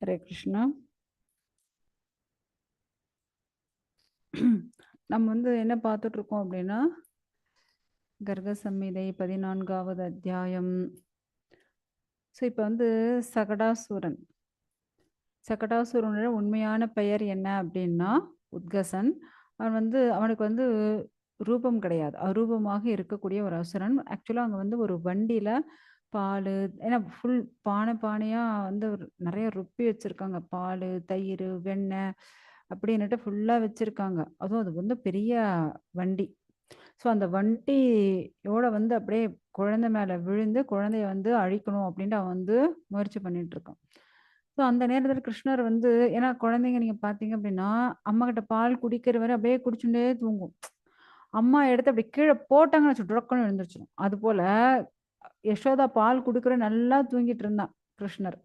ஹரே கிருஷ்ணா. நம்ம என்ன பார்த்துட்டு இருக்கோம் அப்படின்னா, கர்க சம்ஹிதை 14வது அத்தியாயம். ஸோ இப்போ சகடாசுரன் சகடாசுரனோட உண்மையான பெயர் என்ன அப்படின்னா உத்கசன். அவன் அவனுக்கு ரூபம் கிடையாது, அரூபமாக இருக்கக்கூடிய ஒரு அசுரன். ஆக்சுவலாக அங்கே ஒரு வண்டியில் பால், ஏன்னா ஃபுல் பானை பானையாக நிறைய ரொப்பி வச்சுருக்காங்க. பால், தயிர், வெண்ணெய் அப்படின்னுட்டு ஃபுல்லாக வச்சுருக்காங்க. அதுவும் அது பெரிய வண்டி. ஸோ அந்த வண்டியோட அப்படியே குழந்தை மேலே விழுந்து குழந்தைய அழிக்கணும் அப்படின்ட்டு அவன் முயற்சி பண்ணிட்டு இருக்கான். ஸோ அந்த நேரத்தில் கிருஷ்ணர் ஏன்னா குழந்தைங்க நீங்கள் பார்த்தீங்க அப்படின்னா அம்மா கிட்ட பால் குடிக்கிற வரை அப்படியே குடிச்சுட்டே தூங்கும். அம்மா எடுத்து அப்படி கீழே போட்டாங்கன்னு வச்சு டொடக்குன்னு எழுந்திரிச்சிடும். அது போல யசோதா பால் குடுக்குற நல்லா தூங்கிட்டு இருந்தான் கிருஷ்ணர்.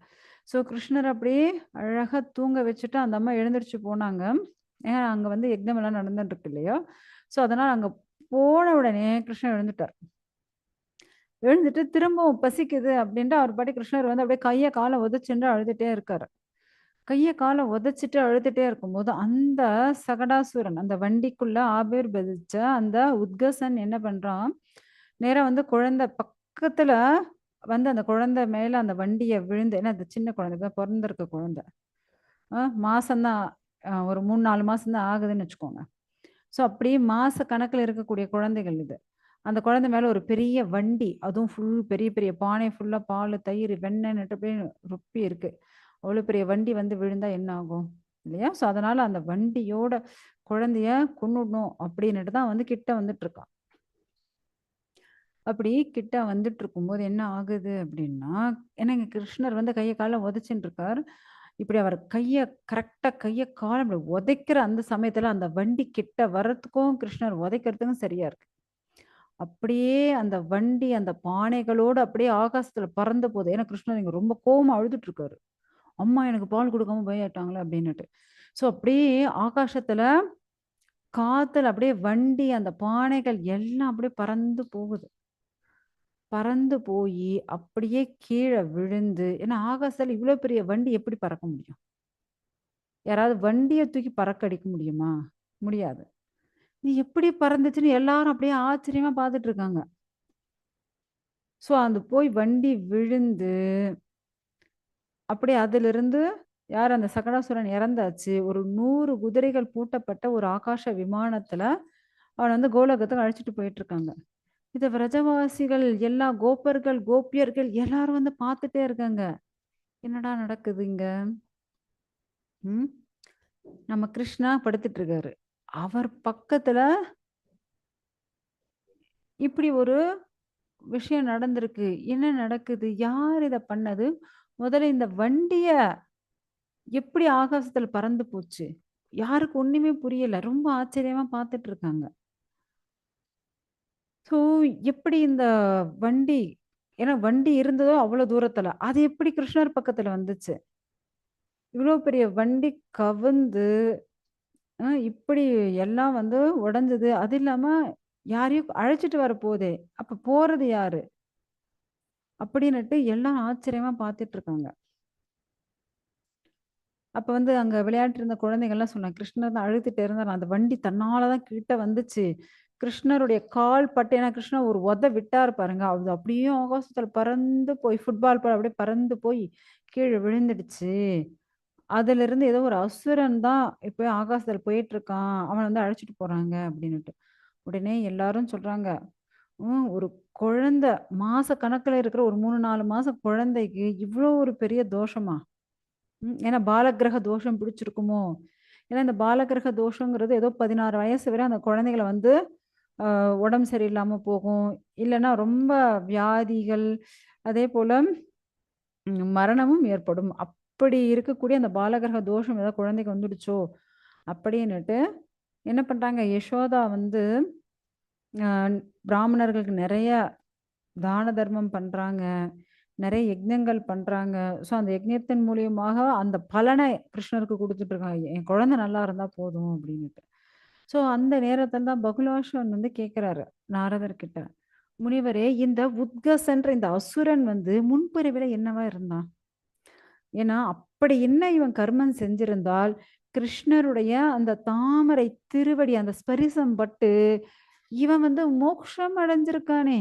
ஸோ கிருஷ்ணர் அப்படியே அழகா தூங்க வச்சுட்டு அந்த அம்மா எழுந்திரிச்சு போனாங்க. ஏன்னா அங்கே யக்ஞம் எல்லாம் நடந்துட்டு இருக்கு இல்லையோ. ஸோ அதனால் அங்கே போன உடனே கிருஷ்ணர் எழுந்துட்டார். எழுந்துட்டு திரும்பவும் பசிக்குது அப்படின்ட்டு அவர் பாட்டி கிருஷ்ணர் அப்படியே கையை காலை உதச்சுட்டு அழுதுட்டே இருக்காரு. கையை காலை உதச்சிட்டு அழுதுட்டே இருக்கும்போது அந்த சகடாசுரன் அந்த வண்டிக்குள்ள ஆபீர் பதிச்ச அந்த உத்கசன் என்ன பண்றான், நேரா குழந்தை பக்கத்துல அந்த குழந்தை மேல அந்த வண்டியை விழுந்து, ஏன்னா அது சின்ன குழந்தை பிறந்திருக்க குழந்தை, மாசம்தான், ஒரு 3-4 மாசம் தான் ஆகுதுன்னு வச்சுக்கோங்க. ஸோ அப்படியே மாச கணக்குல இருக்கக்கூடிய குழந்தைகள் இது. அந்த குழந்தை மேல ஒரு பெரிய வண்டி, அதுவும் ஃபுல் பெரிய பெரிய பானை ஃபுல்லா பால், தயிர், வெண்ணெய்ன்னுட்டு அப்படியே ரொப்பி இருக்கு. அவ்வளோ பெரிய வண்டி விழுந்தா என்ன ஆகும் இல்லையா? ஸோ அதனால அந்த வண்டியோட குழந்தைய கொன்னுடணும் அப்படின்னுட்டு தான் கிட்ட வந்துட்டு இருக்கான். அப்படி கிட்ட வந்துட்டு இருக்கும்போது என்ன ஆகுது அப்படின்னா, ஏன்னா இங்க கிருஷ்ணர் கையை காலை உதைச்சுட்டு இருக்கார். இப்படி அவர் கையை காலை இப்படி உதைக்கிற அந்த சமயத்துல அந்த வண்டி கிட்ட வர்றதுக்கும் கிருஷ்ணர் உதைக்கிறதுக்கும் சரியா இருக்கு. அப்படியே அந்த வண்டி அந்த பானைகளோடு அப்படியே ஆகாசத்துல பறந்த போது, ஏன்னா கிருஷ்ணர் இங்க ரொம்ப கோவமா அழுதுட்டு இருக்காரு. அம்மா எனக்கு பால் கொடுக்காம போயாட்டாங்களே அப்படின்னுட்டு. ஸோ அப்படியே ஆகாசத்துல காத்துல அப்படியே வண்டி அந்த பானைகள் எல்லாம் அப்படியே பறந்து போகுது. பறந்து போய் அப்படியே கீழே விழுந்து, ஏன்னா ஆகாசத்துல இவ்வளவு பெரிய வண்டி எப்படி பறக்க முடியும்? யாராவது வண்டியை தூக்கி பறக்க அடிக்க முடியுமா? முடியாது. நீ எப்படி பறந்துச்சுன்னு எல்லாரும் அப்படியே ஆச்சரியமா பார்த்துட்டு இருக்காங்க. ஸோ அந்த போய் வண்டி விழுந்து அப்படியே அதிலிருந்து யார் அந்த சகடாசுரன் இறந்தாச்சு. ஒரு 100 குதிரைகள் பூட்டப்பட்ட ஒரு ஆகாச விமானத்துல அவன் கோலோகத்துக்கு அழைச்சிட்டு போயிட்டு இருக்காங்க. இத விரஜவாசிகள் எல்லா கோபர்கள், கோபியர்கள் எல்லாரும் பார்த்துட்டே இருக்காங்க. என்னடா நடக்குது இங்க? ம் நம்ம கிருஷ்ணா படுத்துட்டு இருக்காரு. அவர் பக்கத்துல இப்படி ஒரு விஷயம் நடந்திருக்கு. என்ன நடக்குது? யார் இத பண்ணது? முதல்ல இந்த வண்டிய எப்படி ஆகாசத்துல பறந்து போச்சு? யாருக்கு ஒண்ணுமே புரியல. ரொம்ப ஆச்சரியமா பார்த்துட்டு இருக்காங்க. ஸோ எப்படி இந்த வண்டி, ஏன்னா வண்டி இருந்ததோ அவ்வளோ தூரத்துல. அது எப்படி கிருஷ்ணர் பக்கத்துல வந்துச்சு? இவ்வளோ பெரிய வண்டி கவுந்து இப்படி எல்லாம் உடைஞ்சது. அது இல்லாம யாரையும் அழைச்சிட்டு வரப்போதே. அப்ப போறது யாரு? அப்படின்னுட்டு எல்லாம் ஆச்சரியமா பார்த்துட்டு இருக்காங்க. அப்ப அங்க விளையாடிட்டு இருந்த குழந்தைகள்லாம் சொன்னாங்க, கிருஷ்ணர் தான் அழுதுட்டே இருந்தார். அந்த வண்டி தன்னால தான் கிட்ட வந்துச்சு. கிருஷ்ணருடைய கால் பட்டு, ஏன்னா கிருஷ்ணர் ஒரு உத விட்டார் பாருங்க. அது அப்படியே ஆகாசத்துல பறந்து போய் ஃபுட்பால் போல அப்படியே பறந்து போய் கீழ விழுந்துடுச்சு. அதிலிருந்து ஏதோ ஒரு அசுரன் தான் இப்ப ஆகாசத்துல போயிட்டு இருக்கான். அவன அழைச்சிட்டு போறாங்க அப்படின்னுட்டு. உடனே எல்லாரும் சொல்றாங்க, ஒரு குழந்தை மாச கணக்குல இருக்கிற ஒரு 3-4 மாசம் குழந்தைக்கு இவ்ளோ ஒரு பெரிய தோஷமா? ஏன்னா பாலக்கிரக தோஷம் பிடிச்சிருக்குமோ? ஏன்னா இந்த பாலக்கிரக தோஷங்கிறது ஏதோ 16 வயசு வரை அந்த குழந்தைகள உடம்பு சரியில்லாம போகும். இல்லன்னா ரொம்ப வியாதிகள், அதேபோல மரணமும் ஏற்படும். அப்படி இருக்கக்கூடிய அந்த பாலகிரக தோஷம் ஏதாவது குழந்தைக்கு வந்துடுச்சோ? அப்படின்னுட்டு என்ன பண்றாங்க, யசோதா அ பிராமணர்களுக்கு நெறைய தான தர்மம் பண்றாங்க. நெறைய யக்ஞங்கள் பண்றாங்க. ஸோ அந்த யக்ஞத்தின் மூலியமாக அந்த பலனை கிருஷ்ணருக்கு குடுத்துட்டு இருக்காங்க. என் குழந்தை நல்லா இருந்தா போதும் அப்படின்னுட்டு. ஸோ அந்த நேரத்துல தான் பகுலாஸ்வன் கேட்கிறாரு நாரதர்கிட்ட. முனிவரே, இந்த உத்கசன்ற இந்த அசுரன் முன்பிறவில என்னவா இருந்தான்? ஏன்னா அப்படி என்ன இவன் கர்மம் செஞ்சிருந்தால் கிருஷ்ணருடைய அந்த தாமரை திருவடி அந்த ஸ்பரிசம் பட்டு இவன் வந்து மோட்சம் அடைஞ்சிருக்கானே.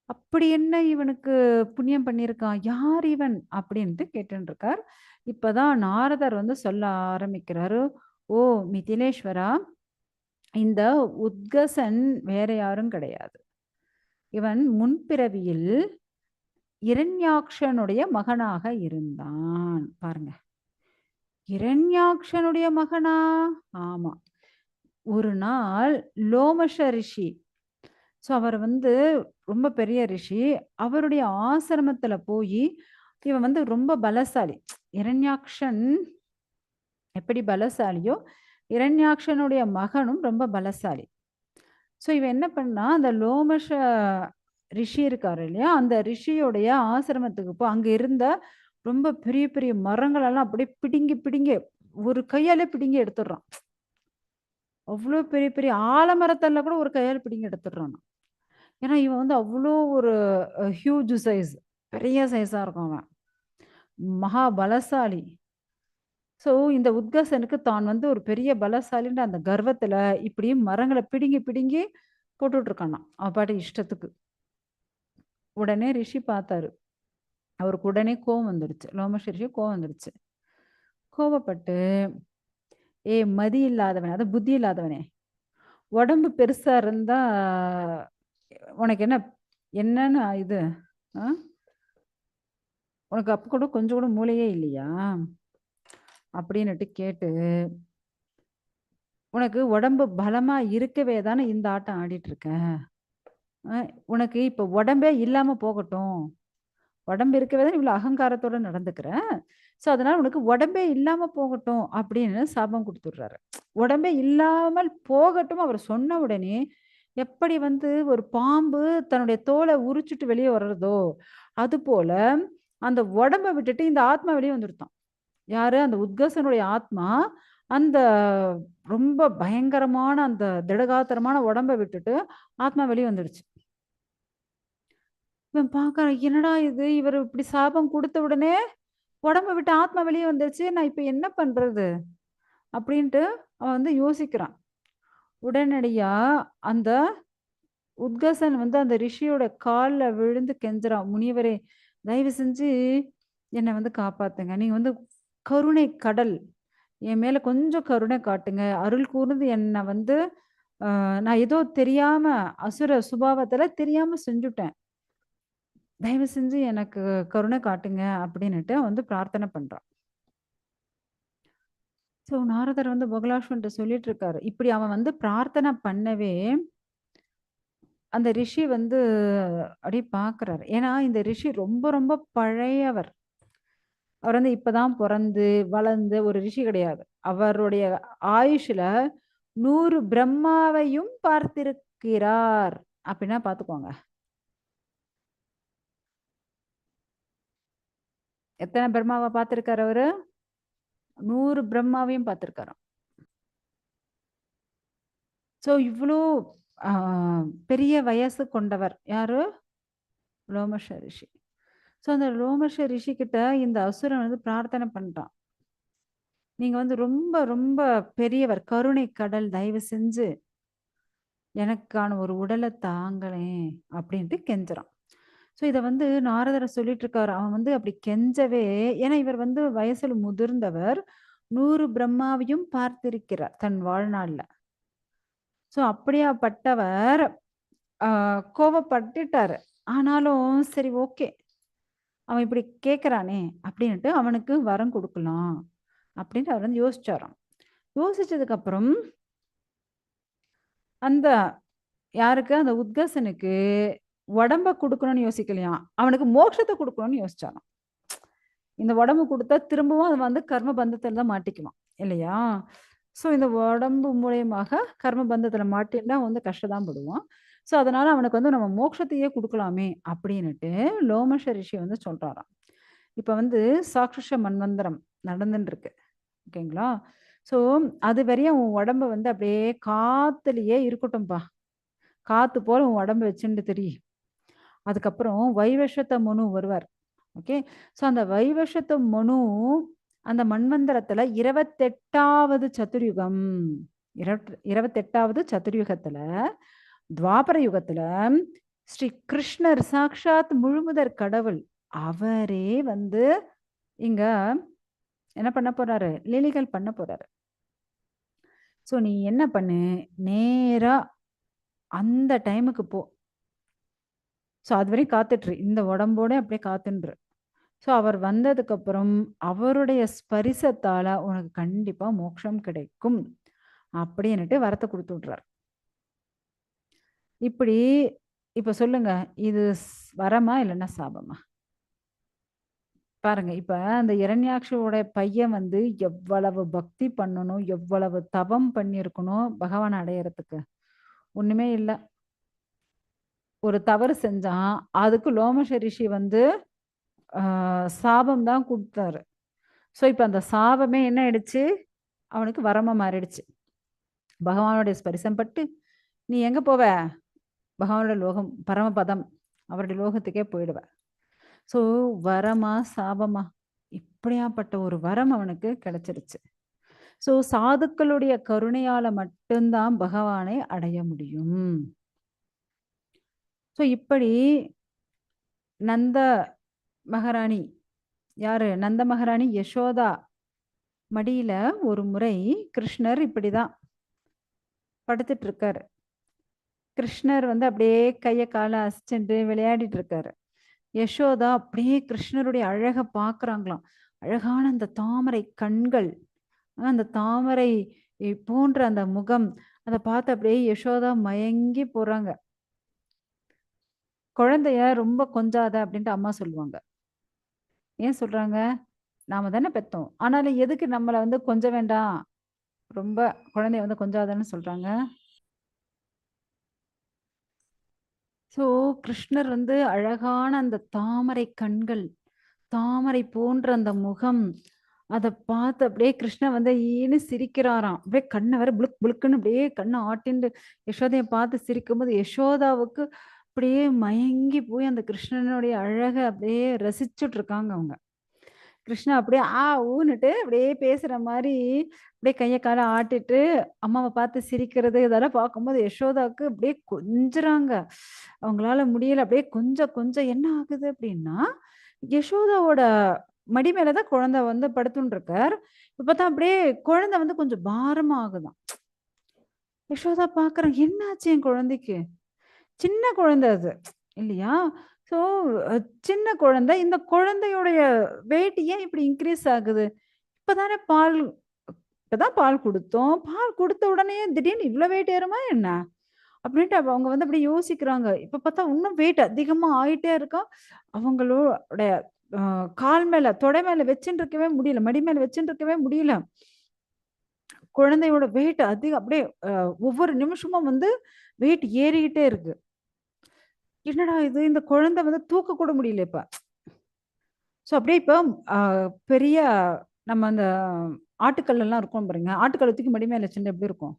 அப்படி என்ன இவனுக்கு புண்ணியம் பண்ணியிருக்கான்? யார் இவன்? அப்படின்ட்டு கேட்டுருக்கார். இப்பதான் நாரதர் வந்து சொல்ல ஆரம்பிக்கிறாரு. ஓ மிதிலேஸ்வரா, இந்த உத்கசன் வேற யாரும் கிடையாது. இவன் முன்பிறவியில் இரண்யாக்ஷனுடைய மகனாக இருந்தான். பாருங்க. இரண்யாக்ஷனுடைய மகனா? ஆமா. ஒரு நாள் லோமஷ ரிஷி. அவர் வந்து ரொம்ப பெரிய ரிஷி. அவருடைய ஆசிரமத்துல போயி, இவன் வந்து ரொம்ப பலசாலி. இரண்யாக்ஷன் எப்படி பலசாலியோ, இரண்யாக்ஷனுடைய மகனும் ரொம்ப பலசாலி. இவன் என்ன பண்ணா, அந்த லோமஷ ரிஷி இருக்காரு இல்லையா? அந்த ரிஷியோடைய ஆசிரமத்துக்கு அங்க இருந்த ரொம்ப பெரிய பெரிய மரங்கள் எல்லாம் அப்படியே பிடுங்கி பிடுங்கி ஒரு கையாலே பிடுங்கி எடுத்துடுறான். அவ்ளோ பெரிய பெரிய ஆலமரத்தெல்லாம் கூட ஒரு கையால பிடுங்கி எடுத்துடுறான். ஏன்னா இவன் வந்து அவ்ளோ ஒரு ஹியூஜ் சைஸ். பெரிய சைஸா இருக்கும் அவன். மகா பலசாலி. இந்த உத்கசனுக்கு தான் வந்து ஒரு பெரிய பலசாலின்ற அந்த கர்வத்துல இப்படி மரங்கள பிடுங்கி பிடுங்கி போட்டுட்டு இருக்கானாம். அவன் பாட்டுக்கு இஷ்டத்துக்கு. உடனே ரிஷி பார்த்தாரு. அவருக்கு உடனே கோவம் வந்துடுச்சு. லோமஷ ரிஷி கோவம் வந்துடுச்சு. கோவப்பட்டு, மதி இல்லாதவனே, அதாவது புத்தி இல்லாதவனே, உடம்பு பெருசா இருந்தா உனக்கு என்னன்னு இது? ஆ? உனக்கு அப்ப கூட கொஞ்சம் கூட மூளையே இல்லையா? அப்படின்னுட்டு கேட்டு, உனக்கு உடம்பு பலமா இருக்கவே தானே இந்த ஆட்டம் ஆடிட்டு இருக்க. உனக்கு இப்ப உடம்பே இல்லாம போகட்டும். உடம்பு இருக்கவே தான் இவ்வளவு அகங்காரத்தோட நடந்துக்கிற. அதனால உனக்கு உடம்பே இல்லாம போகட்டும் அப்படின்னு சாபம் கொடுத்துடுறாரு. உடம்பே இல்லாமல் போகட்டும் அவர் சொன்ன உடனே எப்படி வந்து ஒரு பாம்பு தன்னுடைய தோலை உரிச்சுட்டு வெளியே வர்றதோ அது போல அந்த உடம்ப விட்டுட்டு இந்த ஆத்மா வெளியே வந்துடுத்தான். யாரு? அந்த உத்கசனுடைய ஆத்மா அந்த ரொம்ப பயங்கரமான அந்த திடகாத்திரமான உடம்ப விட்டுட்டு ஆத்மா வெளியே வந்துடுச்சு. இவன் பார்க்கறான், என்னடா இது? இவர் இப்படி சாபம் கொடுத்த உடனே உடம்ப விட்டு ஆத்மா வெளியே வந்துருச்சு. நான் இப்ப என்ன பண்றது? அப்படின்ட்டு அவன் வந்து யோசிக்கிறான். உடனடியா அந்த உத்கசன் வந்து அந்த ரிஷியோட கால்ல விழுந்து கெஞ்சுறான். முனிவரே, தயவு செஞ்சு என்னை வந்து காப்பாத்துங்க. நீங்க வந்து கருணை கடல். என் மேல கொஞ்சம் கருணை காட்டுங்க. அருள் கூர்ந்து என்னை வந்து நான் ஏதோ தெரியாம அசுர சுபாவத்துல தெரியாம செஞ்சுட்டேன். தயவு செஞ்சு எனக்கு கருணை காட்டுங்க அப்படின்னுட்டு வந்து பிரார்த்தனை பண்றான். நாரதர் வந்து பகலாஷ்வன்ட்ட சொல்லிட்டு இருக்காரு. இப்படி அவன் வந்து பிரார்த்தனை பண்ணவே அந்த ரிஷி வந்து அப்படியே பார்க்குறாரு. ஏன்னா இந்த ரிஷி ரொம்ப ரொம்ப பழையவர். அவர் வந்து இப்பதான் பொறந்து, வளர்ந்த ஒரு ரிஷி கிடையாது. அவருடைய ஆயுஷ்ல 100 பிரம்மாவையும் பார்த்திருக்கிறார். அப்படின்னா பார்த்துக்கோங்க. எத்தனை பிரம்மாவை பார்த்திருக்காரு அவரு? 100 பிரம்மாவையும் பார்த்திருக்காராம். இவ்ளோ பெரிய வயசு கொண்டவர் யாரு? லோமஷ ரிஷி. அந்த லோமஷ ரிஷி கிட்ட இந்த அசுரன் வந்து பிரார்த்தனை பண்றான். நீங்க வந்து ரொம்ப ரொம்ப பெரியவர், கருணை கடல், தயவு செஞ்சு எனக்கான ஒரு உடலை தாங்களேன் அப்படின்ட்டு கெஞ்சுறான். இத வந்து நாரதர் சொல்லிட்டு இருக்காரு. அவன் வந்து அப்படி கெஞ்சவே, ஏன்னா இவர் வந்து வயசுல முதிர்ந்தவர், 100 பிரம்மாவையும் பார்த்திருக்கிறார் தன் வாழ்நாள்ல. அப்படியாப்பட்டவர் கோபப்பட்டுட்டாரு. ஆனாலும் சரி ஓகே, அவன் இப்படி கேட்கறானே அப்படின்ட்டு அவனுக்கு வரம் கொடுக்கலாம் அப்படின்ட்டு அவர் வந்து யோசிச்சாராம். யோசிச்சதுக்கு அப்புறம் அந்த யாருக்கு? அந்த உத்கசனுக்கு உடம்ப கொடுக்கணும்னு யோசிக்கலையாம். அவனுக்கு மோட்சத்தை கொடுக்கணும்னு யோசிச்சாராம். இந்த உடம்பு கொடுத்தா திரும்பவும் அவன் வந்து கர்ம பந்தத்துல தான் மாட்டிக்குவான் இல்லையா? இந்த உடம்பு மூலியமாக கர்ம பந்தத்துல மாட்டின்னா வந்து கஷ்டதான் படுவான். அதனால அவனுக்கு வந்து நம்ம மோட்சத்தையே கொடுக்கலாமே அப்படின்னுட்டு லோமஷ ரிஷி வந்து சொல்றாராம். இப்ப வந்து சாக்ஷுஷ மன்வந்தரம் நடந்துட்டு இருக்கு. ஓகேங்களா? அது வரையும் உன் உடம்ப வந்து அப்படியே காத்துலயே இருக்கட்டும்பா. காத்து போல உன் உடம்ப வச்சுண்டு திரி. அதுக்கப்புறம் வைவஸ்வத மனு வருவார். ஓகே. ஸோ அந்த வைவஸ்வத மனு அந்த மன்வந்தரத்துல 28வது சதுர்யுகம் 28வது சதுர்யுகத்துல துவாபர யுகத்துல ஸ்ரீ கிருஷ்ணர் சாக்ஷாத் முழுமுதற் கடவுள் அவரே வந்து இங்க என்ன பண்ண போறாரு? லீலைகள் பண்ண போறாரு. ஸோ நீ என்ன பண்ணு, நேரா அந்த டைமுக்கு போ. ஸோ அதுவரையும் காத்துட்ரு. இந்த உடம்போட அப்படியே காத்துன்று. ஸோ அவர் வந்ததுக்கப்புறம் அவருடைய ஸ்பரிசத்தால உனக்கு கண்டிப்பா மோட்சம் கிடைக்கும். அப்படின்னுட்டு வரத்த குடுத்து விட்றார். இப்படி இப்ப சொல்லுங்க. இது வரமா இல்லன்னா சாபமா? பாருங்க. இப்ப அந்த இரண்யாக்ஷோட பையன் வந்து எவ்வளவு பக்தி பண்ணணும், எவ்வளவு தவம் பண்ணியிருக்கணும் பகவான அடையறதுக்கு. ஒண்ணுமே இல்ல. ஒரு தவறு செஞ்சான். அதுக்கு லோமச ரிஷி வந்து ஆ சாபம் தான் குடுத்தாரு. ஸோ இப்ப அந்த சாபமே என்ன ஆயிடுச்சு? அவனுக்கு வரமா மாறிடுச்சு. பகவானுடைய ஸ்பரிசம் பட்டு, நீ எங்க போவ? பகவானுடைய லோகம், பரமபதம். அவருடைய லோகத்துக்கே போயிடுவ. ஸோ வரமா? சாபமா? இப்படியாப்பட்ட ஒரு வரம் அவனுக்கு கிடைச்சிருச்சு. ஸோ சாதுக்களுடைய கருணையால மட்டும் தான் பகவானை அடைய முடியும். ஸோ இப்படி நந்த மகாராணி யாரு? நந்த மகாராணி யசோதா மடியில ஒரு முறை கிருஷ்ணர் இப்படிதான் படுத்துட்டு இருக்காரு. கிருஷ்ணர் வந்து அப்படியே கைய கால அசைச்சுட்டு விளையாடிட்டு இருக்காரு. யசோதா அப்படியே கிருஷ்ணருடைய அழக பார்க்குறாங்களாம். அழகான அந்த தாமரை கண்கள், அந்த தாமரை போன்ற அந்த முகம், அத பார்த்து அப்படியே யசோதா மயங்கி போறாங்க. குழந்தைய ரொம்ப கொஞ்சாத அப்படின்ட்டு அம்மா சொல்லுவாங்க. ஏன் சொல்றாங்க? நாம தானே பெத்தோம். ஆனாலும் எதுக்கு நம்மள வந்து கொஞ்ச வேண்டாம்? ரொம்ப குழந்தைய வந்து கொஞ்சாதன்னு சொல்றாங்க. ஸோ கிருஷ்ணர் வந்து அழகான அந்த தாமரை கண்கள், தாமரை போன்ற அந்த முகம், அத பார்த்து அப்படியே கிருஷ்ணர் வந்து ஈன்னு சிரிக்கிறாராம். அப்படியே கண்ண வேற புளுக் புளுக்குன்னு அப்படியே கண்ண ஆட்டிண்டு யசோதைய பார்த்து சிரிக்கும்போது, யசோதாவுக்கு அப்படியே மயங்கி போய் அந்த கிருஷ்ணனுடைய அழக அப்படியே ரசிச்சுட்டு இருக்காங்க அவங்க. கிருஷ்ணா அப்படியே ஊன்னுட்டு அப்படியே பேசுற மாரி அப்படியே கைய கால ஆட்டிட்டு, அம்மாவ பார்த்து சிரிக்கிறது இதெல்லாம் பார்க்கும்போது யசோதாவுக்கு அப்படியே கொஞ்சுறாங்க. அவங்களால முடியல. அப்படியே கொஞ்சம் கொஞ்சம் என்ன ஆகுது அப்படின்னா, யசோதாவோட மடி மேல தான் குழந்தை வந்து படுத்துன்னு இருக்கார். இப்ப பார்த்தா அப்படியே குழந்தை வந்து கொஞ்சம் பாரமா ஆகுதாம். யசோதா பார்க்குறாங்க, "என்னாச்சு என் குழந்தைக்கு?" சின்ன குழந்தை அது. இல்லையா? ஸோ சின்ன குழந்தை. இந்த குழந்தையுடைய வெயிட் ஏன் இப்படி இன்கிரீஸ் ஆகுது? இப்பதானே பால் இப்பதான் பால் குடுத்தோம். பால் குடுத்த உடனே திடீர்னு இவ்ளோ வெயிட் ஏறுமா என்ன? அப்படின்ட்டு அவங்க வந்து அப்படியே யோசிக்கிறாங்க. இப்ப பார்த்தா இன்னும் வெயிட் அதிகமா ஆயிட்டே இருக்கா. அவங்களோட அ கால் மேல, தொடை மேல வச்சுன்னு இருக்கவே முடியல. மடி மேல வச்சுன்னு இருக்கவே முடியல. குழந்தையோட வெயிட் அதிகம் அப்படியே ஒவ்வொரு நிமிஷமும் வந்து வெயிட் ஏறிக்கிட்டே இருக்கு. என்னடா இது! இந்த குழந்தை வந்து தூக்க கூட முடியல இப்ப. ஸோ அப்படியே இப்போ அ பெரிய நம்ம அந்த ஆட்டுக்கல்லலாம் இருக்கும் பாருங்க. ஆட்டுக்கல்ல தூக்கி மடி மேல வச்சுருந்தா எப்படி இருக்கும்?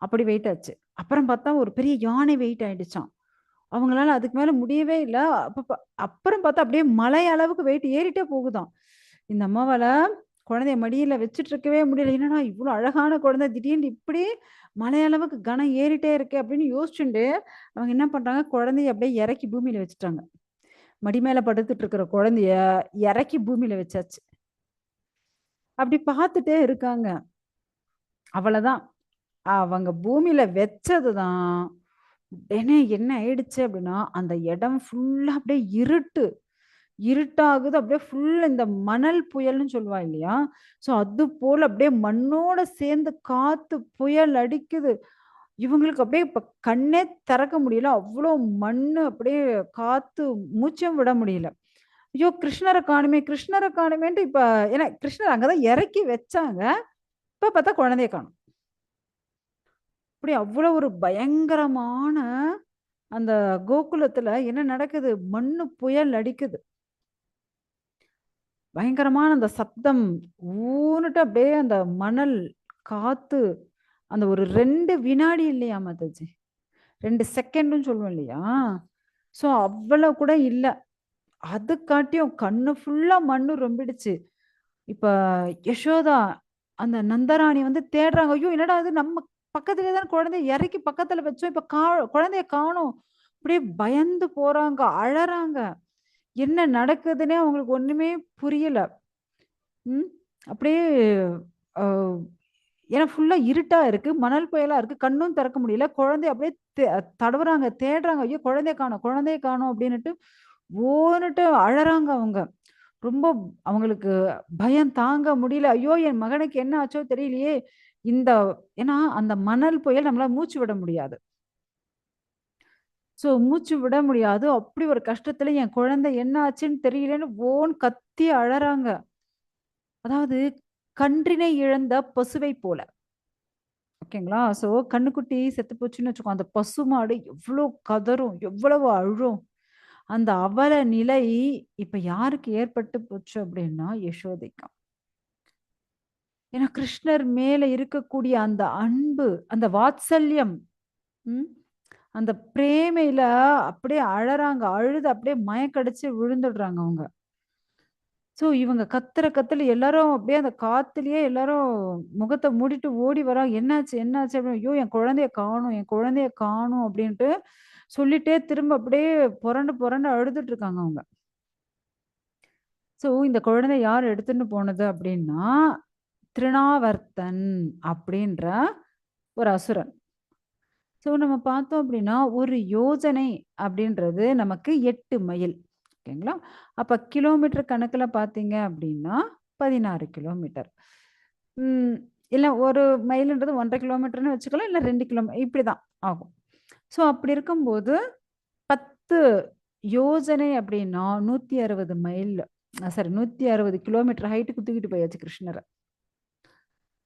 அப்படி வெயிட் ஆச்சு. அப்புறம் பார்த்தா ஒரு பெரிய யானை வெயிட் ஆயிடுச்சாம். அவங்களால அதுக்கு மேல முடியவே இல்ல. அப்புறம் பார்த்தா அப்படியே மலை அளவுக்கு வெயிட் ஏறிட்டே போகுதாம். இந்த அம்மாவால குழந்தைய மடியில வச்சுட்டு இருக்கவே முடியல. என்னடா இவ்ளோ அழகான குழந்தை திடீர்னு இப்படி மலை அளவுக்கு கனம் ஏறிட்டே இருக்கே அப்படின்னு யோசிச்சுண்டு, அவங்க என்ன பண்றாங்க, குழந்தைய அப்படியே இறக்கி பூமியில வச்சுட்டாங்க. மடி மேல படுத்துட்டு இருக்கிற குழந்தைய இறக்கி பூமியில வச்சாச்சு. அப்படி பார்த்துட்டே இருக்காங்க. அவ்வளதான். அவங்க பூமியில வச்சது தான். உடனே என்ன ஆயிடுச்சு அப்படின்னா, அந்த இடம் ஃபுல்லா அப்படியே இருட்டு. இருட்டாகுது. அப்படியே ஃபுல் இந்த மணல் புயல்ன்னு சொல்லுவா இல்லையா? ஸோ அது போல அப்படியே மண்ணோட சேர்ந்து காத்து புயல் அடிக்குது. இவங்களுக்கு அப்படியே இப்ப கண்ணே திறக்க முடியல. அவ்ளோ மண்ணு அப்படியே காத்து மூச்சும் விட முடியல. ஐயோ! கிருஷ்ணர காணுமே! கிருஷ்ணர காணுமேன்ட்டு இப்ப ஏன்னா கிருஷ்ணர் அங்க தான் இறக்கி வச்சாங்க. இப்ப பார்த்தா குழந்தைய காணோம். அப்படி அவ்வளோ ஒரு பயங்கரமான அந்த கோகுலத்துல என்ன நடக்குது? மண்ணு புயல் அடிக்குது. பயங்கரமான அந்த சப்தம் ஊன்னுட்டு அப்படியே அந்த மணல், காத்து அந்த ஒரு 2 வினாடி இல்லையா மாதாஜி. 2 செகண்டுன்னு சொல்லுவோம் இல்லையா? ஸோ அவ்வளவு கூட இல்ல. அது காட்டியும் கண்ணு ஃபுல்லா மண்ணு ரொம்பிடுச்சு. இப்ப யசோதா அந்த நந்தராணி வந்து தேடுறாங்க. ஐயோ! என்னடா இது நம்ம பக்கத்திலே தான் குழந்தைய இறக்கி பக்கத்துல வச்சோம். இப்ப குழந்தைய காணோம். அப்படியே பயந்து போறாங்க, அழறாங்க. என்ன நடக்குதுன்னே அவங்களுக்கு ஒண்ணுமே புரியல. ம். அப்படியே அ ஏன்னா ஃபுல்லா இருட்டா இருக்கு. மணல் புயலா இருக்கு. கண்ணும் திறக்க முடியல. குழந்தைய அப்படியே தடவுறாங்க, தேடுறாங்க. ஐயோ! குழந்தைய காணோம், குழந்தைய காணோம் அப்படின்னுட்டு ஓன்னுட்டு அழறாங்க அவங்க. ரொம்ப அவங்களுக்கு பயம் தாங்க முடியல. ஐயோ! என் மகனுக்கு என்ன ஆச்சோ தெரியலையே! இந்த ஏன்னா அந்த மணல் புயல் நம்மளால மூச்சு விட முடியாது. மூச்சு விட முடியாது. அப்படி ஒரு கஷ்டத்துல என் குழந்தை என்ன ஆச்சுன்னு தெரியலன்னு ஓன்னு கத்தி அழறாங்க. அதாவது கன்றினை இழந்த பசுவை போல. ஓகேங்களா? கன்னுக்குட்டி செத்து போச்சுன்னு வச்சுக்கோ, அந்த பசுமாடு எவ்ளோ கதறும், எவ்வளவு அழும். அந்த அவல நிலை இப்ப யாருக்கு ஏற்பட்டு போச்சு அப்படின்னா, யசோதைக்கு. ஏன்னா கிருஷ்ணர் மேல இருக்கக்கூடிய அந்த அன்பு, அந்த வாத்சல்யம், ம். அந்த பிரேமையில அப்படியே அழறாங்க. அழுது அப்படியே மயக்கடிச்சு விழுந்துடுறாங்க அவங்க. இவங்க கத்துற கத்துல எல்லாரும் அப்படியே அந்த காத்துலயே எல்லாரும் முகத்த மூடிட்டு ஓடி வராங்க. "என்னாச்சு? என்னாச்சு?" அப்படின்னு. "ஐயோ! என் குழந்தைய காணோம், என் குழந்தைய காணோம்" அப்படின்ட்டு சொல்லிட்டே திரும்ப அப்படியே புரண்டு புரண்டு அழுதுட்டு இருக்காங்க அவங்க. இந்த குழந்தை யார் எடுத்துன்னு போனது அப்படின்னா, திருணாவர்த்தன் அப்படின்ற ஒரு அசுரன். நம்ம பார்த்தோம் அப்படின்னா, ஒரு யோஜனை அப்படின்றது நமக்கு 8 மைல். ஓகேங்களா? அப்ப கிலோமீட்டர் கணக்குல பார்த்தீங்க அப்படின்னா, 16 கிலோமீட்டர். ம். இல்ல 1 மைல்ன்றது 1 1/2 கிலோமீட்டர்ன்னு வச்சுக்கலாம். இல்ல 2 இப்படிதான் ஆகும். அப்படி இருக்கும்போது 10 யோஜனை அப்படின்னா 160 மைல் சாரி 160 கிலோமீட்டர் ஹைட்டுக்கு தூக்கிட்டு போயாச்சு கிருஷ்ணர.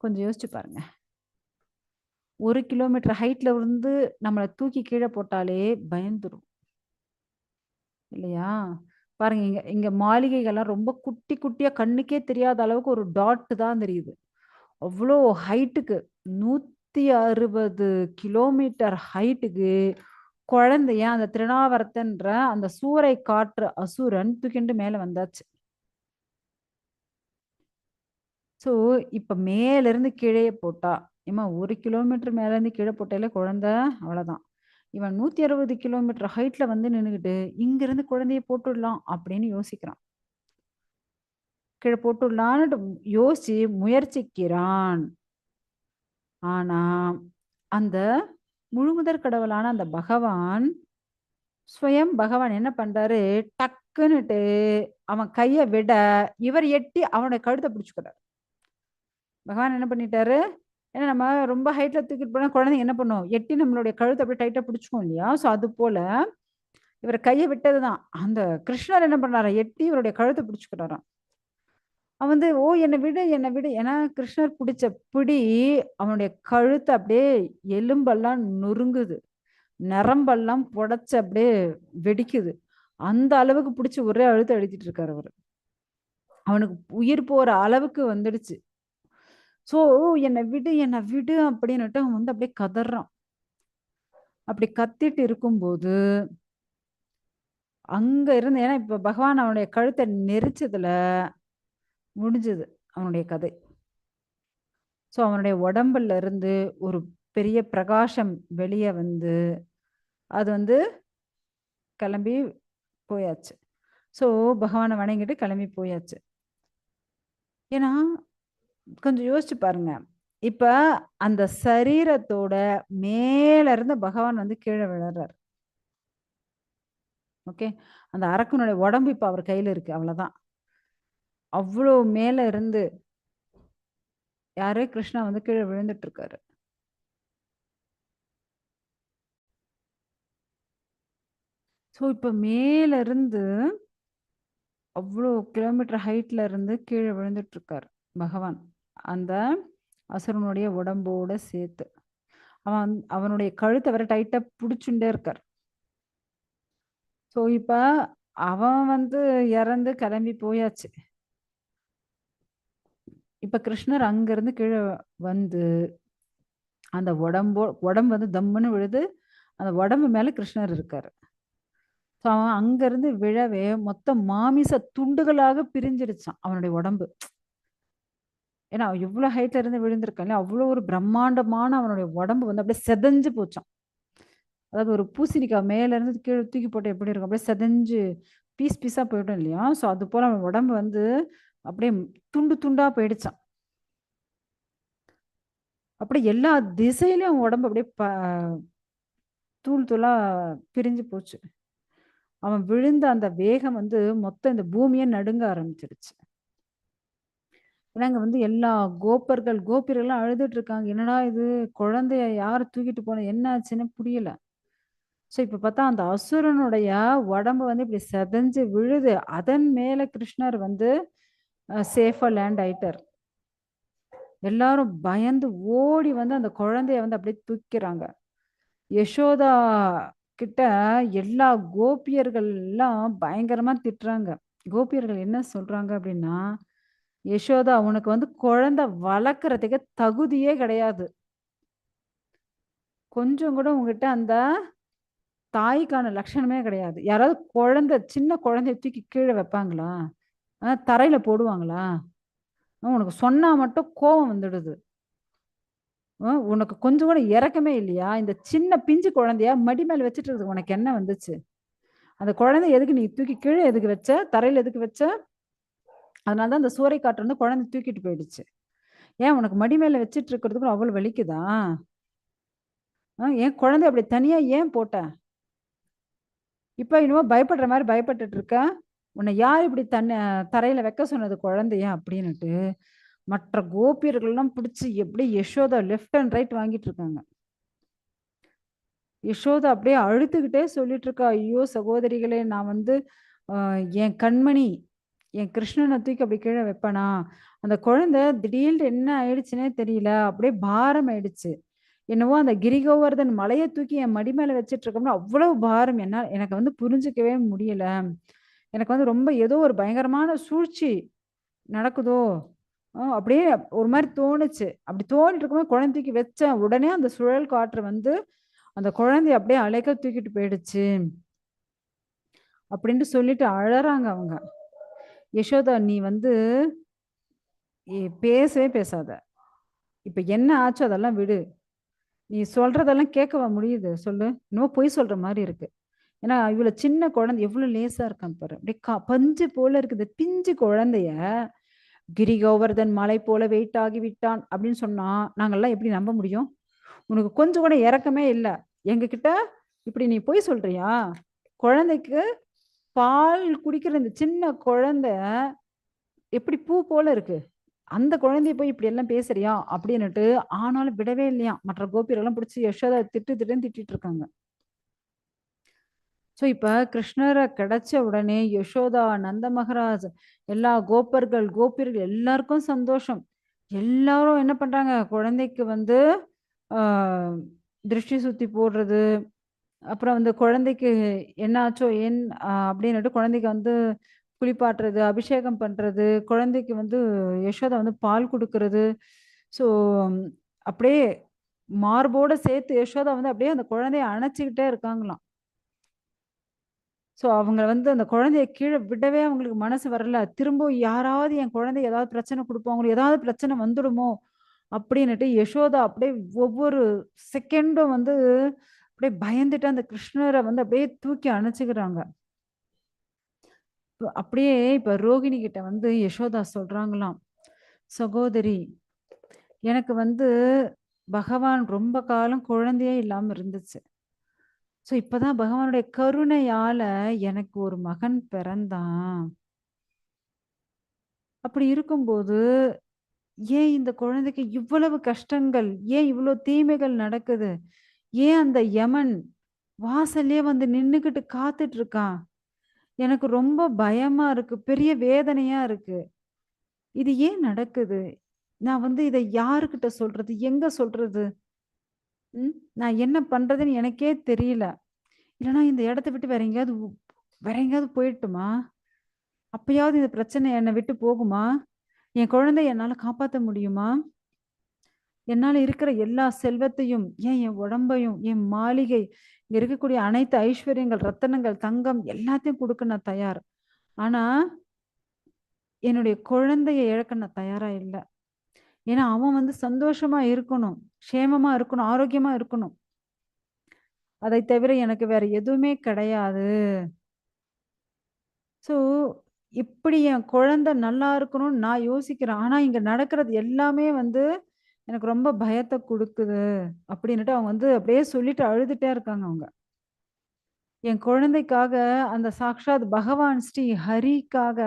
கொஞ்சம் யோசிச்சு பாருங்க. 1 கிலோமீட்டர் ஹைட்ல இருந்து நம்மள தூக்கி கீழ போட்டாலே பயந்துரும். இல்லையா? பாருங்க இங்க இங்க மாளிகைகள்லாம் ரொம்ப குட்டி குட்டியா கண்ணுக்கே தெரியாத அளவுக்கு ஒரு டாட் தான் தெரியுது. அவ்ளோ ஹைட்டுக்கு 160 கிலோமீட்டர் ஹைட்டுக்கு குழந்தைய அந்த திருநாவர்த்தன்ற அந்த சூறை காற்று அசுரன் தூக்கிண்டு மேல வந்தாச்சு. ஸோ, இப்ப மேலருந்து கீழயே போட்டா, ஏம்மா 1 கிலோமீட்டர் மேலருந்து கீழ போட்டாலே குழந்தை அவ்வளதான். இவன் 160 கிலோமீட்டர் ஹைட்ல வந்து நின்னுகிட்டு, இங்கிருந்து குழந்தைய போட்டுடலாம் அப்படின்னு யோசிக்கிறான். கீழ போட்டுடலான்னுட்டு யோசிச்சு முயற்சிக்கிறான். ஆனா, அந்த முழுமுதற் கடவுளான அந்த பகவான், ஸ்வயம் பகவான் என்ன பண்றாரு, டக்குன்னுட்டு அவன் கைய விட, இவர் எட்டி அவனுடைய கழுத்த பிடிச்சுக்கிறார். பகவான் என்ன பண்ணிட்டாரு, ஏன்னா நம்ம ரொம்ப ஹைட்ல தூக்கிட்டு போனா குழந்தைங்க என்ன பண்ணும்? எட்டி நம்மளுடைய கழுத்த அப்படியே டைட்டா பிடிச்சுக்கும் இல்லையா? அதுபோல இவர் கைய விட்டதுதான். அந்த கிருஷ்ணர் என்ன பண்ணாராம், எட்டி இவருடைய கழுத்த பிடிச்சுக்கிறாராம். அவன் வந்து, "ஓ! என்ன விடு, என்ன விடு." ஏன்னா கிருஷ்ணர் பிடிச்ச பிடி அவனுடைய கழுத்த அப்படியே எலும்பெல்லாம் நொறுங்குது. நரம்பெல்லாம் புடைச்சு அப்படியே வெடிக்குது. அந்த அளவுக்கு பிடிச்சு ஒரே அழுத்த அழுத்திட்டு இருக்காரு அவரு. அவனுக்கு உயிர் போற அளவுக்கு வந்துடுச்சு. ஸோ "என்ன விடு, என்ன விடு" அப்படின்னுட்டு அவன் வந்து அப்படியே கதறான். அப்படி கத்திட்டு இருக்கும்போது, அங்க இருந்து ஏன்னா இப்ப பகவான் அவனுடைய கழுத்த நெரிச்சதுல முடிஞ்சது அவனுடைய கதை. அவனுடைய உடம்புல இருந்து ஒரு பெரிய பிரகாசம் வெளிய வந்து, அது வந்து கிளம்பி போயாச்சு. ஸோ பகவான வணங்கிட்டு கிளம்பி போயாச்சு. ஏன்னா, கொஞ்சம் யோசிச்சு பாருங்க. இப்ப அந்த சரீரத்தோட மேல இருந்து பகவான் வந்து கீழ விழறாரு. ஓகே. அந்த அரக்கனுடைய உடம்பு இப்ப அவர் கையில இருக்கு. அவ்வளதான். அவ்ளோ மேல இருந்து யாரு? கிருஷ்ணா வந்து கீழ விழுந்துட்டு இருக்காரு. இப்ப மேல இருந்து அவ்ளோ கிலோமீட்டர் ஹைட்ல இருந்து கீழ விழுந்துட்டு இருக்காரு பகவான். அந்த அசுரனுடைய உடம்போட சேர்த்து. அவனுடைய கழுத்த வேற டைட்டா புடிச்சுண்டே இருக்காரு. இப்ப அவன் வந்து இறந்து கிளம்பி போயாச்சு. இப்ப கிருஷ்ணர் அங்கிருந்து கீழ வந்து அந்த உடம்பு வந்து தம்முன்னு விழுது. அந்த உடம்பு மேல கிருஷ்ணர் இருக்காரு. ஸோ அவன் அங்கருந்து விழவே மொத்த மாமிச துண்டுகளாக பிரிஞ்சிடுச்சான் அவனுடைய உடம்பு. ஏன்னா எவ்வளோ ஹைட்ல இருந்து விழுந்திருக்கான், அவ்வளோ ஒரு பிரம்மாண்டமான அவனுடைய உடம்பு வந்து அப்படியே செதஞ்சு போச்சான். அதாவது ஒரு பூசணிக்காய் மேல இருந்து கீழே தூக்கி போட்டு எப்படி இருக்கும், அப்படியே செதஞ்சு பீஸ் பீஸா போயிடும் இல்லையா? ஸோ அது போல அவன் உடம்பு வந்து அப்படியே துண்டு துண்டா போயிடுச்சான். அப்படியே எல்லா திசையிலயும் அவன் உடம்பு அப்படியே தூள் தூளா பிரிஞ்சு போச்சு. அவன் விழுந்த அந்த வேகம் வந்து மொத்தம் இந்த பூமியே நடுங்க ஆரம்பிச்சிருச்சு. ஏன்னா அங்க வந்து எல்லா கோபியர்கள்லாம் அழுதுட்டு இருக்காங்க. என்னடா இது, குழந்தைய யார் தூக்கிட்டு போனது, என்ன ஆச்சுன்னு புரியல. ஸோ இப்ப பார்த்தா அந்த அசுரனுடைய உடம்பு வந்து இப்படி செதஞ்சு விழுது. அதன் மேல கிருஷ்ணர் வந்து சேஃபா லேண்ட் ஆயிட்டார். எல்லாரும் பயந்து ஓடி வந்து அந்த குழந்தைய வந்து அப்படியே தூக்கிறாங்க. யசோதா கிட்ட எல்லா கோபியர்கள் எல்லாம் பயங்கரமா திட்டுறாங்க. கோபியர்கள் என்ன சொல்றாங்க அப்படின்னா, யசோதா உனக்கு வந்து குழந்தை வளர்க்கறதுக்கு தகுதியே கிடையாது. கொஞ்சம் கூட உங்ககிட்ட அந்த தாய்க்கான லட்சணமே கிடையாது. யாராவது சின்ன குழந்தைய தூக்கி கீழ வைப்பாங்களா? தரையில போடுவாங்களா? உனக்கு சொன்னா மட்டும் கோவம் வந்துடுது. உனக்கு கொஞ்சம் கூட இரக்கமே இல்லையா? இந்த சின்ன பிஞ்சு குழந்தைய மடி மேல வச்சுட்டு இருக்கிறது உனக்கு என்ன வந்துச்சு? அந்த குழந்தைய எதுக்கு நீ தூக்கி கீழ எதுக்கு வச்ச? தரையில எதுக்கு வச்ச? அதனால தான் அந்த சூறைக்காற்று வந்து குழந்தைய தூக்கிட்டு போயிடுச்சு. ஏன் உனக்கு மடி மேல வச்சுட்டு இருக்கிறதுக்கு அவ்வளவு வலிக்குதா? ஏன் குழந்தைய அப்படி தனியா ஏன் போட்ட? இப்ப என்னமோ பயப்படுற மாரி பயப்பட்டுட்டு இருக்க. உன்னை யார் இப்படி தரையில வைக்க சொன்னது குழந்தைய? அப்படின்னுட்டு மற்ற கோபியர்கள்லாம் பிடிச்சு எப்படி யசோதா லெஃப்ட் அண்ட் ரைட் வாங்கிட்டு இருக்காங்க. யசோதா அப்படியே அழுதுகிட்டே சொல்லிட்டு இருக்கா, ஐயோ சகோதரிகளே, நான் வந்து என் கண்மணி என் கிருஷ்ணனை தூக்கி அப்படி கீழே வைப்பனா, அந்த குழந்தை திடீர்னு என்ன ஆயிடுச்சுன்னே தெரியல, அப்படியே பாரம் ஆயிடுச்சு. என்னவோ அந்த கிரிகோவர்தன் மலையை தூக்கி என் மடி மேல வச்சிட்டு இருக்கோம்னா அவ்வளவு பாரம், என்ன எனக்கு வந்து புரிஞ்சுக்கவே முடியல. எனக்கு வந்து ரொம்ப ஏதோ ஒரு பயங்கரமான சூழ்ச்சி நடக்குதோ அப்படியே ஒரு மாதிரி தோணுச்சு. அப்படி தோணிட்டு இருக்கும்போது குழந்தை தூக்கி வச்சேன், உடனே அந்த சுழல் காற்று வந்து அந்த குழந்தைய அப்படியே அலைக்க தூக்கிட்டு போயிடுச்சு அப்படின்னு சொல்லிட்டு அழறாங்க அவங்க. யசோதா நீ வந்து பேசவே பேசாத. இப்ப என்ன ஆச்சோ அதெல்லாம் விடு. நீ சொல்றதெல்லாம் கேட்கவா முடியுது சொல்லு? இன்னும் பொய் சொல்ற மாதிரி இருக்கு. ஏன்னா இவ்வளவு சின்ன குழந்தை எவ்வளவு லேசா இருக்கான் பாரு, அப்படியே பஞ்சு போல இருக்குது பிஞ்சு குழந்தைய கிரி கோவர்தன் மலை போல வெயிட் ஆகி விட்டான் அப்படின்னு சொன்னா நாங்கெல்லாம் எப்படி நம்ப முடியும்? உனக்கு கொஞ்சம் கூட இறக்கமே இல்லை. எங்க கிட்ட இப்படி நீ பொய் சொல்றியா? குழந்தைக்கு பால் குடிக்கிற இந்த சின்ன குழந்தை எப்படி பூ போல இருக்கு, அந்த குழந்தைய போய் இப்படி எல்லாம் பேசுறியா அப்படின்னுட்டு. ஆனாலும் விடவே இல்லையா, மற்ற கோபியரெல்லாம் பிடிச்சி யசோதா திட்டுன்னு திட்டிட்டு இருக்காங்க. ஸோ இப்ப கிருஷ்ணரை கிடைச்ச உடனே யசோதா, நந்த மகராஜ், எல்லா கோபியர்கள் எல்லாருக்கும் சந்தோஷம். எல்லாரும் என்ன பண்றாங்க, குழந்தைக்கு வந்து ஆஹ் திருஷ்டி சுத்தி போடுறது, அப்புறம் வந்து குழந்தைக்கு என்ன ஆச்சோ அப்படின்னுட்டு குழந்தைக்கு வந்து குளிப்பாட்டுறது, அபிஷேகம் பண்றது, குழந்தைக்கு வந்து யசோதா வந்து பால் கொடுக்கறது. ஸோ அப்படியே மார்போட சேர்த்து யசோதா வந்து அப்படியே அந்த குழந்தைய அணைச்சிக்கிட்டே இருக்காங்களாம். ஸோ அவங்க வந்து அந்த குழந்தைய கீழே விடவே அவங்களுக்கு மனசு வரல. திரும்ப யாராவது என் குழந்தை ஏதாவது பிரச்சனை கொடுப்பாங்களோ, ஏதாவது பிரச்சனை வந்துடுமோ அப்படின்னுட்டு யசோதா அப்படியே ஒவ்வொரு செகண்டும் வந்து அப்படியே பயந்துட்டு அந்த கிருஷ்ணரை வந்து அப்படியே தூக்கி அணைச்சுக்கிறாங்க. அப்படியே இப்ப ரோகிணி கிட்ட வந்து யசோதா சொல்றாங்களாம், சகோதரி எனக்கு வந்து பகவான் ரொம்ப காலம் குழந்தையே இல்லாம இருந்துச்சு. ஸோ இப்பதான் பகவானுடைய கருணையால எனக்கு ஒரு மகன் பிறந்தான். அப்படி இருக்கும்போது ஏன் இந்த குழந்தைக்கு இவ்வளவு கஷ்டங்கள், ஏன் இவ்வளவு தீமைகள் நடக்குது, ஏன் அந்த யமன் வாசல்லே வந்து நின்னுகிட்டு காத்துட்டு இருக்கான், எனக்கு ரொம்ப பயமா இருக்கு, பெரிய வேதனையா இருக்கு. இது ஏன் நடக்குது? நான் வந்து இதை யாருக்கிட்ட சொல்றது, எங்க சொல்றது? நான் என்ன பண்றதுன்னு எனக்கே தெரியல. இல்லைன்னா இந்த இடத்த விட்டு வேற எங்கேயாவது போயிட்டுமா? அப்பயாவது இந்த பிரச்சனை என்னை விட்டு போகுமா? என் குழந்தைய என்னால காப்பாத்த முடியுமா? என்னால இருக்கிற எல்லா செல்வத்தையும், ஏன் என் உடம்பையும், என் மாளிகை, இங்க இருக்கக்கூடிய அனைத்து ஐஸ்வர்யங்கள், ரத்தனங்கள், தங்கம் எல்லாத்தையும் கொடுக்க நான் தயார். ஆனா என்னுடைய குழந்தைய இழக்க நான் தயாரா இல்ல. ஏன்னா அவன் வந்து சந்தோஷமா இருக்கணும், க்ஷேமமா இருக்கணும், ஆரோக்கியமா இருக்கணும். அதை தவிர எனக்கு வேற எதுவுமே கிடையாது. ஸோ, இப்படி என் குழந்தை நல்லா இருக்கணும்னு நான் யோசிக்கிறேன். ஆனா இங்க நடக்கிறது எல்லாமே வந்து எனக்கு ரொம்ப பயத்த குடுக்குது. அப்படின்னுட்டு அவங்க வந்து அப்படியே சொல்லிட்டு அழுதுட்டே இருக்காங்க அவங்க. என் குழந்தைக்காக அந்த சாக்ஷாத் பகவான் ஸ்ரீ ஹரிக்காக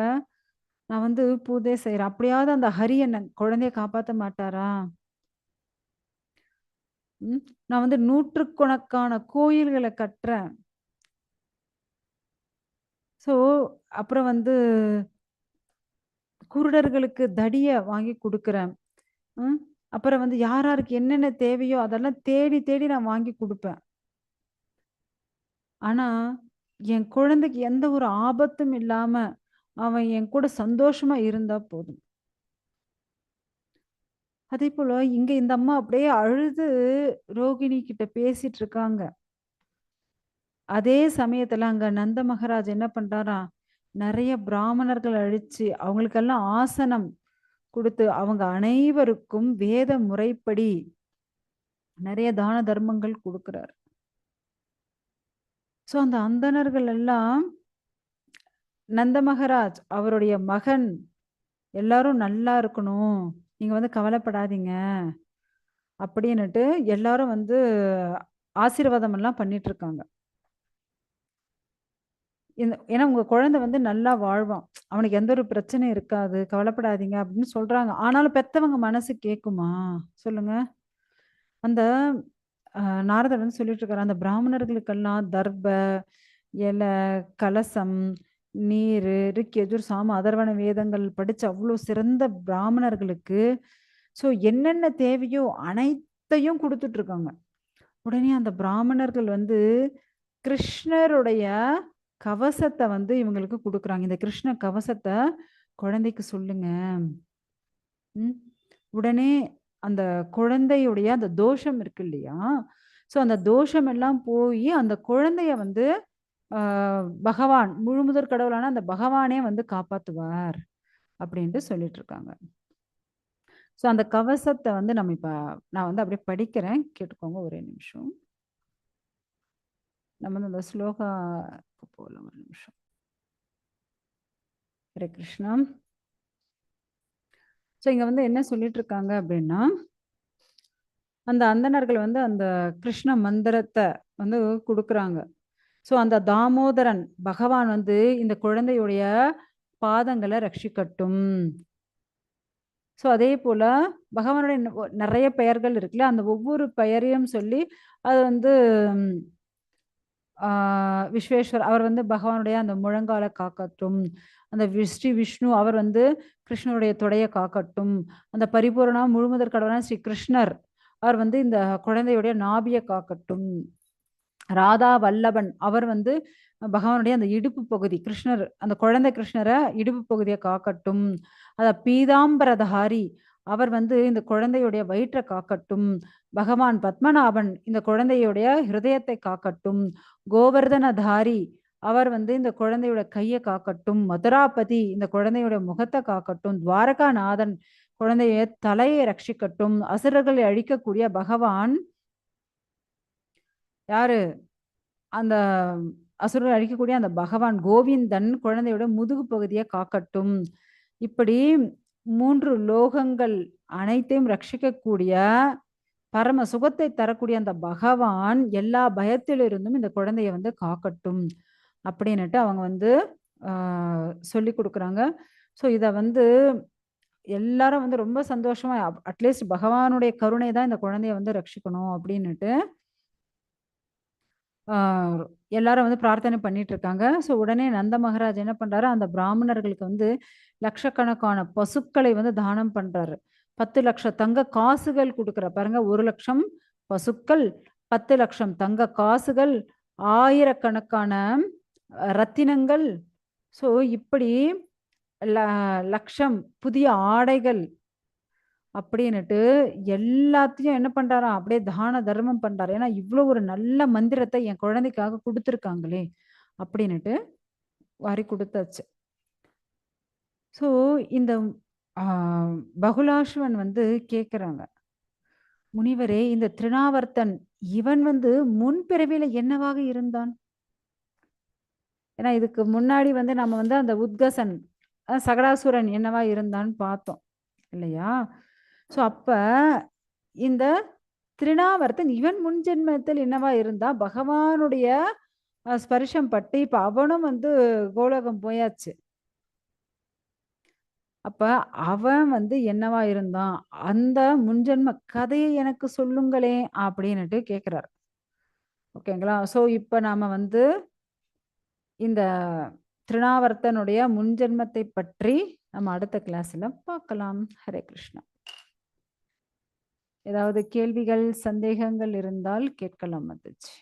நான் வந்து பூஜை செய்றேன். அப்படியாவது அந்த ஹரி என்ன குழந்தைய காப்பாத்த மாட்டாரா? ம். நான் வந்து நூற்றுக்கணக்கான கோயில்கள கட்டுறேன். ஸோ, அப்புறம் வந்து குருடர்களுக்கு தடிய வாங்கி குடுக்குறேன். ம். அப்புறம் வந்து யார் யாருக்கு என்னென்ன தேவையோ அதெல்லாம் தேடி தேடி நான் வாங்கி குடுப்பேன். ஆனா, என் குழந்தைக்கு எந்த ஒரு ஆபத்தும் இல்லாம, அவன் என் கூட சந்தோஷமா இருந்தா போதும். அதேபோல இங்க இந்த அம்மா அப்படியே அழுது ரோகிணி கிட்ட பேசிட்டு இருக்காங்க. அதே சமயத்துல அங்க நந்த மகாராஜ் என்ன பண்றாராம், நெறைய பிராமணர்கள் அழிச்சு, அவங்களுக்கெல்லாம் ஆசனம் குடுத்து, அவங்க அனைவருக்கும் வேத முறைப்படி நெறைய தான தர்மங்கள் குடுக்குறார். ஸோ அந்த அந்தணர்கள் எல்லாம் நந்த மகாராஜ், அவருடைய மகன் எல்லாரும் நல்லா இருக்கணும். நீங்க வந்து கவலைப்படாதீங்க. அப்படின்னுட்டு எல்லாரும் வந்து ஆசீர்வாதம் எல்லாம் பண்ணிட்டு இருக்காங்க. ஏன்னா உங்க குழந்தை வந்து நல்லா வாழ்வான். அவனுக்கு எந்த ஒரு பிரச்சனையும் இருக்காது. கவலைப்படாதீங்க அப்படின்னு சொல்றாங்க. ஆனாலும் பெத்தவங்க மனசு கேட்குமா? சொல்லுங்க. அந்த அ நாரதர் வந்து சொல்லிட்டு இருக்காரு. அந்த பிராமணர்களுக்கெல்லாம் தர்ப, இலை, கலசம், நீரு, ரிக், யஜுர், சாம, அதர்வண வேதங்கள் படிச்ச அவ்ளோ சிறந்த பிராமணர்களுக்கு, ஸோ என்னென்ன தேவையோ அனைத்தையும் குடுத்துட்டு இருக்காங்க. உடனே அந்த பிராமணர்கள் வந்து கிருஷ்ணருடைய கவசத்த வந்து இவங்களுக்கு குடுக்குறாங்க. இந்த கிருஷ்ண கவசத்த குழந்தைக்கு சொல்லுங்க. ம். உடனே அந்த குழந்தையுடைய அந்த தோஷம் இருக்கு இல்லையா? ஸோ அந்த தோஷம் எல்லாம் போயி அந்த குழந்தைய வந்து ஆ பகவான் முழுமுதற் கடவுளான அந்த பகவானே வந்து காப்பாத்துவார். அப்படின்ட்டு சொல்லிட்டு இருக்காங்க. ஸோ அந்த கவசத்த வந்து நம்ம இப்ப நான் வந்து அப்படியே படிக்கிறேன். கேட்டுக்கோங்க ஒரே நிமிஷம். நம்ம வந்து அந்த ஸ்லோகாக்கு போலாம் ஒரு நிமிஷம். ஹரே கிருஷ்ணா. ஸோ இங்க வந்து என்ன சொல்லிட்டு இருக்காங்க அப்படின்னா, அந்த அந்தணர்கள் வந்து அந்த கிருஷ்ண மந்திரத்த வந்து குடுக்குறாங்க. ஸோ அந்த தாமோதரன் பகவான் வந்து இந்த குழந்தையுடைய பாதங்கள ரட்சிக்கட்டும். ஸோ அதேபோல பகவானுடைய நெறைய பெயர்கள் இருக்குல்ல, அந்த ஒவ்வொரு பெயரையும் சொல்லி அது வந்து ஆ விஸ்வேஸ்வர் அவர் வந்து பகவானுடைய அந்த முழங்கால காக்கட்டும். அந்த ஸ்ரீ விஷ்ணு அவர் வந்து கிருஷ்ணருடைய தொடைய காக்கட்டும். அந்த பரிபூரண முழுமுதற் கடவுளான ஸ்ரீ கிருஷ்ணர் அவர் வந்து இந்த குழந்தையுடைய நாபிய காக்கட்டும். ராதா வல்லபன் அவர் வந்து பகவானுடைய அந்த இடுப்பு பகுதி கிருஷ்ணர் அந்த குழந்தை கிருஷ்ணர இடுப்பு பகுதிய காக்கட்டும். பீதாம்பரதாரி அவர் வந்து இந்த குழந்தையுடைய வயிற்ற காக்கட்டும். பகவான் பத்மநாபன் இந்த குழந்தையுடைய ஹிருதயத்தை காக்கட்டும். கோவர்தனதாரி அவர் வந்து இந்த குழந்தையோட கைய காக்கட்டும். மதுராபதி இந்த குழந்தையோட முகத்த காக்கட்டும். துவாரகாநாதன் குழந்தைய தலையை ரட்சிக்கட்டும். அசுரர்களை அழிக்கக்கூடிய பகவான் யாரு? அந்த அசுரரை அழிக்கக்கூடிய அந்த பகவான் கோவிந்தன் குழந்தையோட முதுகு பகுதிய காக்கட்டும். இப்படி 3 லோகங்கள் அனைத்தையும் ரட்சிக்கக்கூடிய பரம சுகத்தை தரக்கூடிய அந்த பகவான் எல்லா பயத்திலிருந்தும் இந்த குழந்தைய வந்து காக்கட்டும். அப்படின்னுட்டு அவங்க வந்து ஆ சொல்லிக் குடுக்குறாங்க. ஸோ இத வந்து எல்லாரும் வந்து ரொம்ப சந்தோஷமா அட்லீஸ்ட் பகவானுடைய கருணை தான் இந்த குழந்தைய வந்து ரட்சிக்கணும் அப்படின்னுட்டு ஆ எல்லாரும் வந்து பிரார்த்தனை பண்ணிட்டு இருக்காங்க. ஸோ உடனே நந்த மகாராஜ் என்ன பண்றாரு, அந்த பிராமணர்களுக்கு வந்து லட்சக்கணக்கான பசுக்களை வந்து தானம் பண்றாரு. 10,00,000 தங்க காசுகள் குடுக்குறார். பாருங்க 1,00,000 பசுக்கள், 10,00,000 தங்க காசுகள், ஆயிரக்கணக்கான ரத்தினங்கள். ஸோ இப்படி ல லட்சம் புதிய ஆடைகள், அப்படின்னுட்டு எல்லாத்தையும் என்ன பண்றாராம், அப்படியே தான தர்மம் பண்றாரு. ஏன்னா, இவ்ளோ ஒரு நல்ல மந்திரத்த என் குழந்தைக்காக குடுத்துருக்காங்களே! அப்படின்னுட்டு வாரி குடுத்தாச்சு. ஸோ, இந்த ஆ பகுலாஷ்வன் வந்து கேட்கறாங்க. முனிவரே, இந்த திருநாவர்த்தன் இவன் வந்து முன்பிறவியில என்னவாக இருந்தான்? ஏன்னா, இதுக்கு முன்னாடி வந்து நம்ம வந்து அந்த உத்கசன், சகடாசுரன் என்னவா இருந்தான்னு பார்த்தோம். இல்லையா? ஸோ, அப்ப இந்த திருநாவர்த்தன் இவன் முன் ஜென்மத்தில் என்னவா இருந்தா, பகவானுடைய ஸ்பர்ஷம் பட்டு இப்ப அவனும் வந்து கோலோகம் போயாச்சு. அப்ப அவன் வந்து என்னவா இருந்தான்? அந்த முன்ஜென்ம கதைய எனக்கு சொல்லுங்களேன் அப்படின்னுட்டு கேட்கிறாரு. ஓகேங்களா? ஸோ, இப்ப நாம வந்து இந்த திருநாவர்த்தனுடைய முன்ஜென்மத்தை பற்றி நம்ம அடுத்த கிளாஸ்ல பார்க்கலாம். ஹரே கிருஷ்ணா. ஏதாவது கேள்விகள், சந்தேகங்கள் இருந்தால் கேட்கலாம் மகிழ்ச்சி.